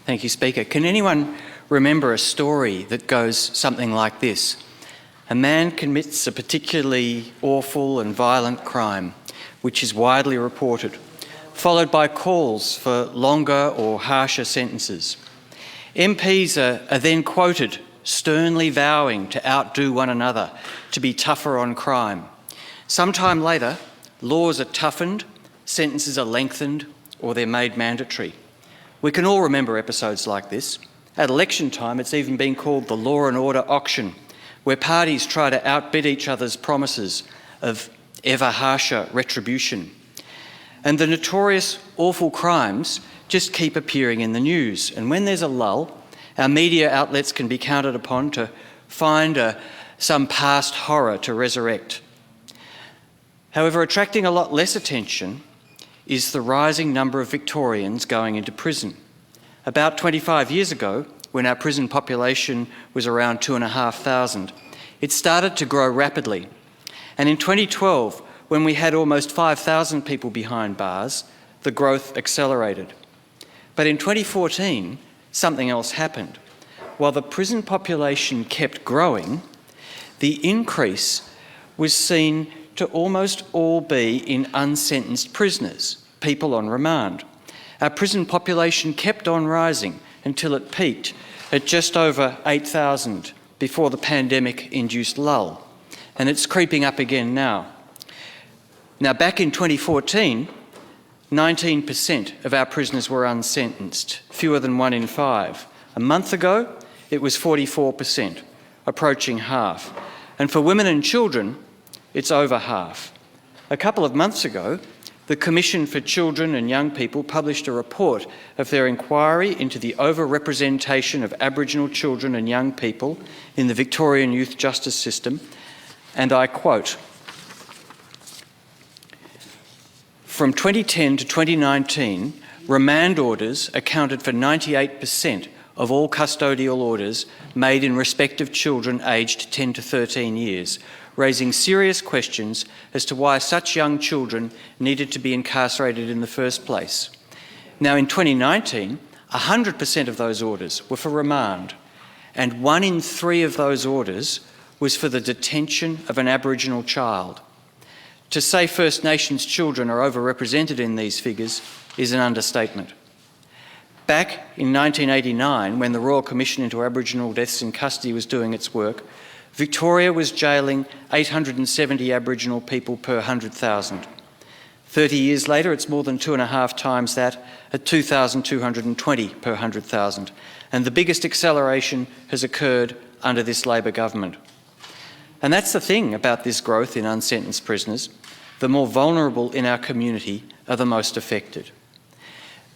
Thank you, Speaker. Can anyone remember a story that goes something like this? A man commits a particularly awful and violent crime, which is widely reported, followed by calls for longer or harsher sentences. MPs are then quoted sternly vowing to outdo one another, to be tougher on crime. Sometime later, laws are toughened, sentences are lengthened, or they're made mandatory. We can all remember episodes like this. At election time, it's even been called the law and order auction, where parties try to outbid each other's promises of ever harsher retribution. And the notorious awful crimes just keep appearing in the news. And when there's a lull, our media outlets can be counted upon to find some past horror to resurrect. However, attracting a lot less attention is the rising number of Victorians going into prison. About 25 years ago, when our prison population was around 2,500, it started to grow rapidly. And in 2012, when we had almost 5,000 people behind bars, the growth accelerated. But in 2014, something else happened. While the prison population kept growing, the increase was seen to almost all be in unsentenced prisoners, people on remand. Our prison population kept on rising until it peaked at just over 8,000 before the pandemic-induced lull, and it's creeping up again now. Now, back in 2014, 19% of our prisoners were unsentenced, fewer than 1 in 5. A month ago, it was 44%, approaching half. And for women and children, it's over half. A couple of months ago, the Commission for Children and Young People published a report of their inquiry into the overrepresentation of Aboriginal children and young people in the Victorian youth justice system, and I quote, "From 2010 to 2019, remand orders accounted for 98% of all custodial orders made in respect of children aged 10 to 13 years, raising serious questions as to why such young children needed to be incarcerated in the first place. Now, in 2019, 100% of those orders were for remand, and 1 in 3 of those orders was for the detention of an Aboriginal child. To say First Nations children are overrepresented in these figures is an understatement. Back in 1989, when the Royal Commission into Aboriginal Deaths in Custody was doing its work, Victoria was jailing 870 Aboriginal people per 100,000. 30 years later, it's more than 2.5 times that, at 2,220 per 100,000. And the biggest acceleration has occurred under this Labor government. And that's the thing about this growth in unsentenced prisoners. The more vulnerable in our community are the most affected.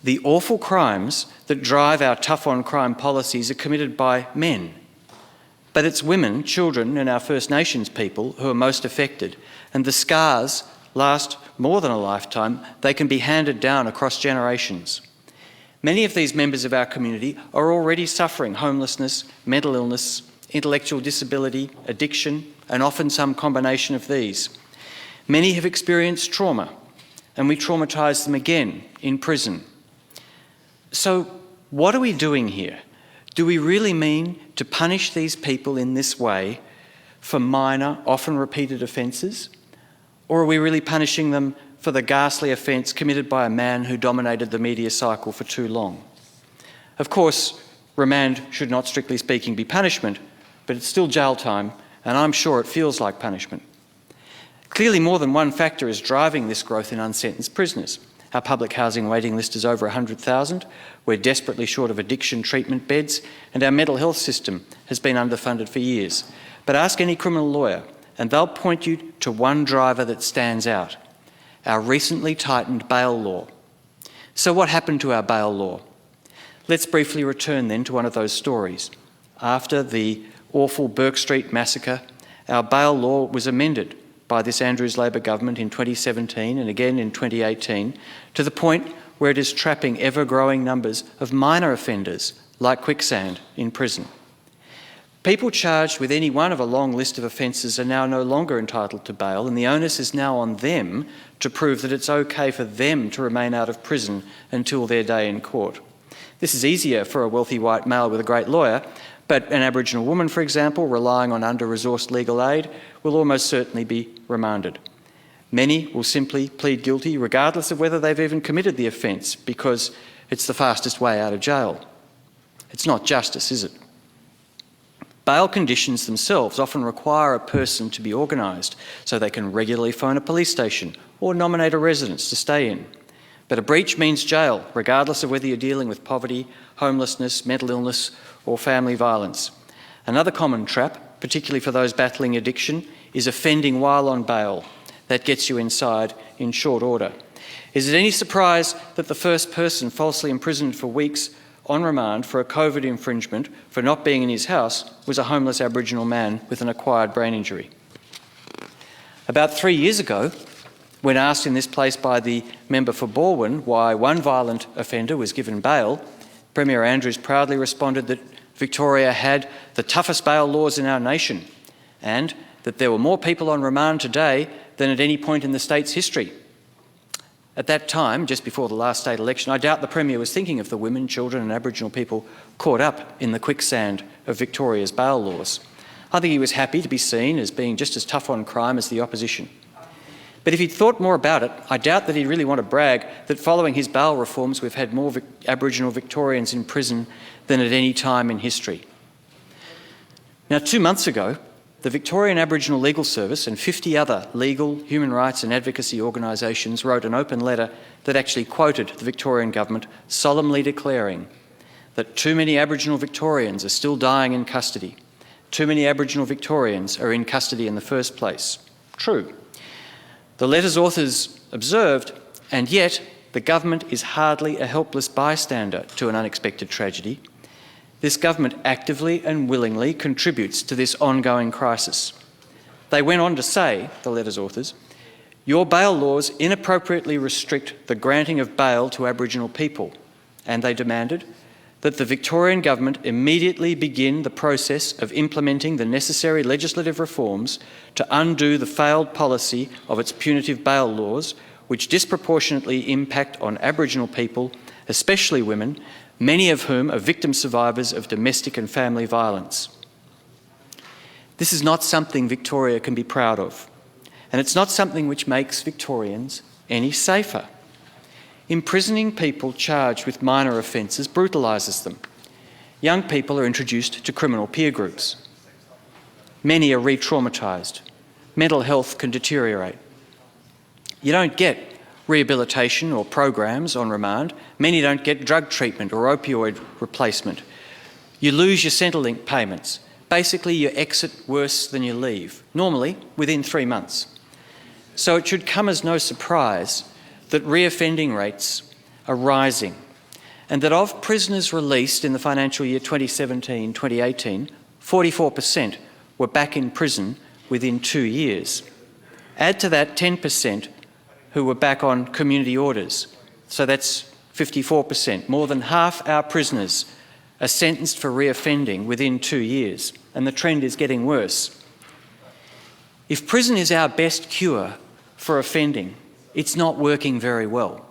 The awful crimes that drive our tough-on-crime policies are committed by men. But it's women, children and our First Nations people who are most affected, and the scars last more than a lifetime. They can be handed down across generations. Many of these members of our community are already suffering homelessness, mental illness, intellectual disability, addiction, and often some combination of these. Many have experienced trauma, and we traumatise them again in prison. So what are we doing here? Do we really mean to punish these people in this way for minor, often repeated offences? Or are we really punishing them for the ghastly offence committed by a man who dominated the media cycle for too long? Of course, remand should not, strictly speaking, be punishment, but it's still jail time, and I'm sure it feels like punishment. Clearly, more than one factor is driving this growth in unsentenced prisoners. Our public housing waiting list is over 100,000. We're desperately short of addiction treatment beds, and our mental health system has been underfunded for years. But ask any criminal lawyer, and they'll point you to one driver that stands out: our recently tightened bail law. So what happened to our bail law? Let's briefly return then to one of those stories. After the awful Burke Street massacre, our bail law was amended by this Andrews Labor government in 2017 and again in 2018, to the point where it is trapping ever-growing numbers of minor offenders like quicksand in prison. People charged with any one of a long list of offences are now no longer entitled to bail, and the onus is now on them to prove that it's okay for them to remain out of prison until their day in court. This is easier for a wealthy white male with a great lawyer, but an Aboriginal woman, for example, relying on under-resourced legal aid, will almost certainly be remanded. Many will simply plead guilty regardless of whether they've even committed the offence, because it's the fastest way out of jail. It's not justice, is it? Bail conditions themselves often require a person to be organised so they can regularly phone a police station or nominate a residence to stay in. But a breach means jail, regardless of whether you're dealing with poverty, homelessness, mental illness or family violence. Another common trap, particularly for those battling addiction, is offending while on bail. That gets you inside in short order. Is it any surprise that the first person falsely imprisoned for weeks on remand for a COVID infringement for not being in his house was a homeless Aboriginal man with an acquired brain injury? About 3 years ago, when asked in this place by the member for Balwyn why one violent offender was given bail, Premier Andrews proudly responded that Victoria had the toughest bail laws in our nation and that there were more people on remand today than at any point in the state's history. At that time, just before the last state election, I doubt the Premier was thinking of the women, children and Aboriginal people caught up in the quicksand of Victoria's bail laws. I think he was happy to be seen as being just as tough on crime as the opposition. But if he'd thought more about it, I doubt that he'd really want to brag that following his bail reforms we've had more Aboriginal Victorians in prison than at any time in history. Now, 2 months ago, the Victorian Aboriginal Legal Service and 50 other legal, human rights and advocacy organisations wrote an open letter that actually quoted the Victorian government solemnly declaring that too many Aboriginal Victorians are still dying in custody. Too many Aboriginal Victorians are in custody in the first place. True. The letter's authors observed, and yet the government is hardly a helpless bystander to an unexpected tragedy. This government actively and willingly contributes to this ongoing crisis. They went on to say, the letter's authors, your bail laws inappropriately restrict the granting of bail to Aboriginal people, and they demanded that the Victorian government immediately begin the process of implementing the necessary legislative reforms to undo the failed policy of its punitive bail laws, which disproportionately impact on Aboriginal people, especially women, many of whom are victim survivors of domestic and family violence. This is not something Victoria can be proud of, and it's not something which makes Victorians any safer. Imprisoning people charged with minor offences brutalises them. Young people are introduced to criminal peer groups. Many are re-traumatised. Mental health can deteriorate. You don't get rehabilitation or programs on remand. Many don't get drug treatment or opioid replacement. You lose your Centrelink payments. Basically, you exit worse than you leave, normally within 3 months. So it should come as no surprise that reoffending rates are rising and that of prisoners released in the financial year 2017-2018, 44% were back in prison within 2 years. Add to that 10% who were back on community orders. So that's 54%. More than half our prisoners are sentenced for reoffending within 2 years, and the trend is getting worse. If prison is our best cure for offending, it's not working very well.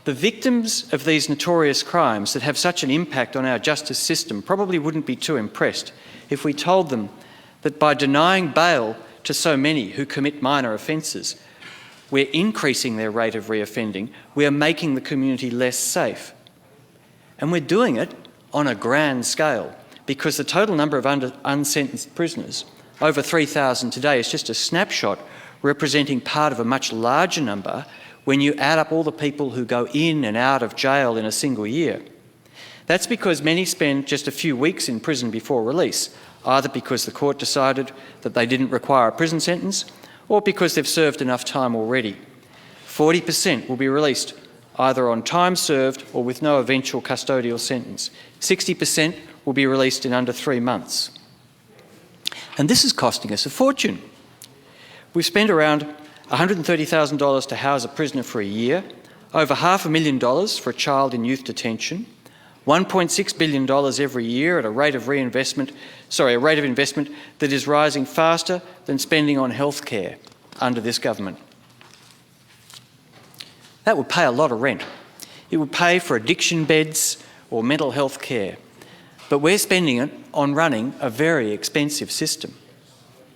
The victims of these notorious crimes that have such an impact on our justice system probably wouldn't be too impressed if we told them that by denying bail to so many who commit minor offences, we're increasing their rate of reoffending, we are making the community less safe. And we're doing it on a grand scale because the total number of unsentenced prisoners, over 3,000 today, is just a snapshot representing part of a much larger number when you add up all the people who go in and out of jail in a single year. That's because many spend just a few weeks in prison before release, either because the court decided that they didn't require a prison sentence or because they've served enough time already. 40% will be released either on time served or with no eventual custodial sentence. 60% will be released in under 3 months. And this is costing us a fortune. We've spent around $130,000 to house a prisoner for a year, over $500,000 for a child in youth detention, $1.6 billion every year at a rate of investment that is rising faster than spending on healthcare under this government. That would pay a lot of rent. It would pay for addiction beds or mental health care. But we're spending it on running a very expensive system.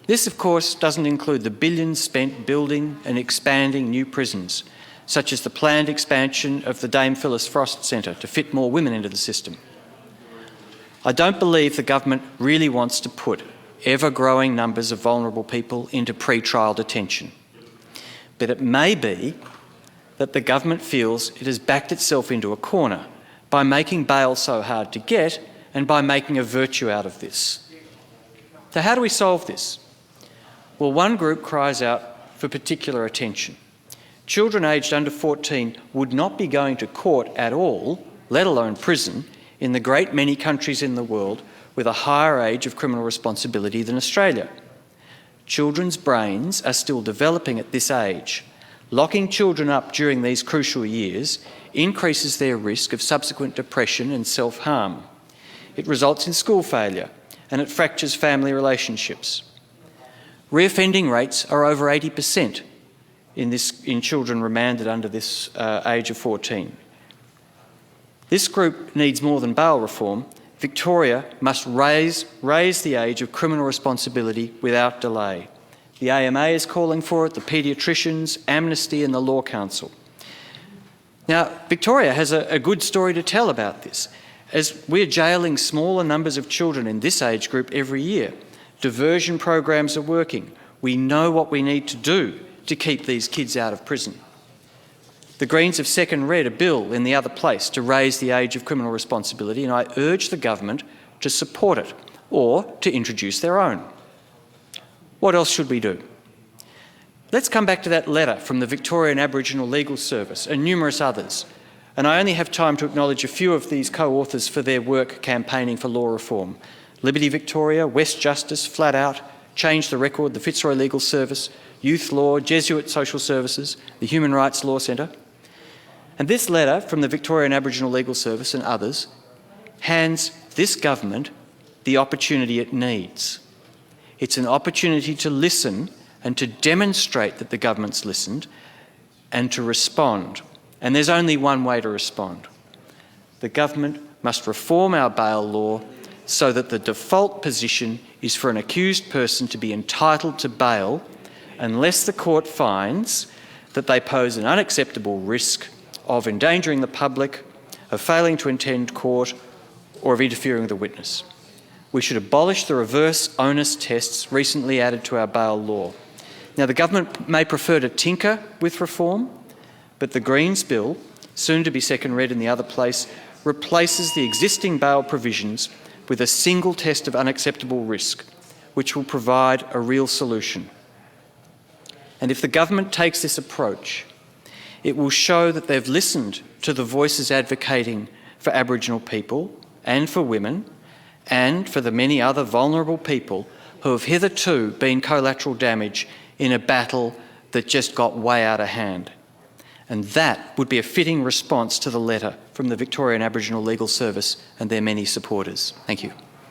This, of course, doesn't include the billions spent building and expanding new prisons, such as the planned expansion of the Dame Phyllis Frost Centre to fit more women into the system. I don't believe the government really wants to put ever-growing numbers of vulnerable people into pre-trial detention. But it may be that the government feels it has backed itself into a corner by making bail so hard to get and by making a virtue out of this. So how do we solve this? Well, one group cries out for particular attention. Children aged under 14 would not be going to court at all, let alone prison, in the great many countries in the world with a higher age of criminal responsibility than Australia. Children's brains are still developing at this age. Locking children up during these crucial years increases their risk of subsequent depression and self-harm. It results in school failure and it fractures family relationships. Reoffending rates are over 80% in children remanded under this age of 14. This group needs more than bail reform. Victoria must raise the age of criminal responsibility without delay. The AMA is calling for it, the paediatricians, Amnesty and the Law Council. Now, Victoria has a good story to tell about this, as we're jailing smaller numbers of children in this age group every year. Diversion programs are working. We know what we need to do to keep these kids out of prison. The Greens have second read a bill in the other place to raise the age of criminal responsibility, and I urge the government to support it or to introduce their own. What else should we do? Let's come back to that letter from the Victorian Aboriginal Legal Service and numerous others, and I only have time to acknowledge a few of these co-authors for their work campaigning for law reform. Liberty Victoria, West Justice, Flat Out, Change the Record, the Fitzroy Legal Service, Youth Law, Jesuit Social Services, the Human Rights Law Centre. And this letter from the Victorian Aboriginal Legal Service and others hands this government the opportunity it needs. It's an opportunity to listen and to demonstrate that the government's listened and to respond. And there's only one way to respond. The government must reform our bail law so that the default position is for an accused person to be entitled to bail unless the court finds that they pose an unacceptable risk of endangering the public, of failing to attend court, or of interfering with a witness. We should abolish the reverse onus tests recently added to our bail law. Now, the government may prefer to tinker with reform, but the Greens bill, soon to be second read in the other place, replaces the existing bail provisions with a single test of unacceptable risk, which will provide a real solution. And if the government takes this approach, it will show that they've listened to the voices advocating for Aboriginal people and for women and for the many other vulnerable people who have hitherto been collateral damage in a battle that just got way out of hand. And that would be a fitting response to the letter from the Victorian Aboriginal Legal Service and their many supporters. Thank you.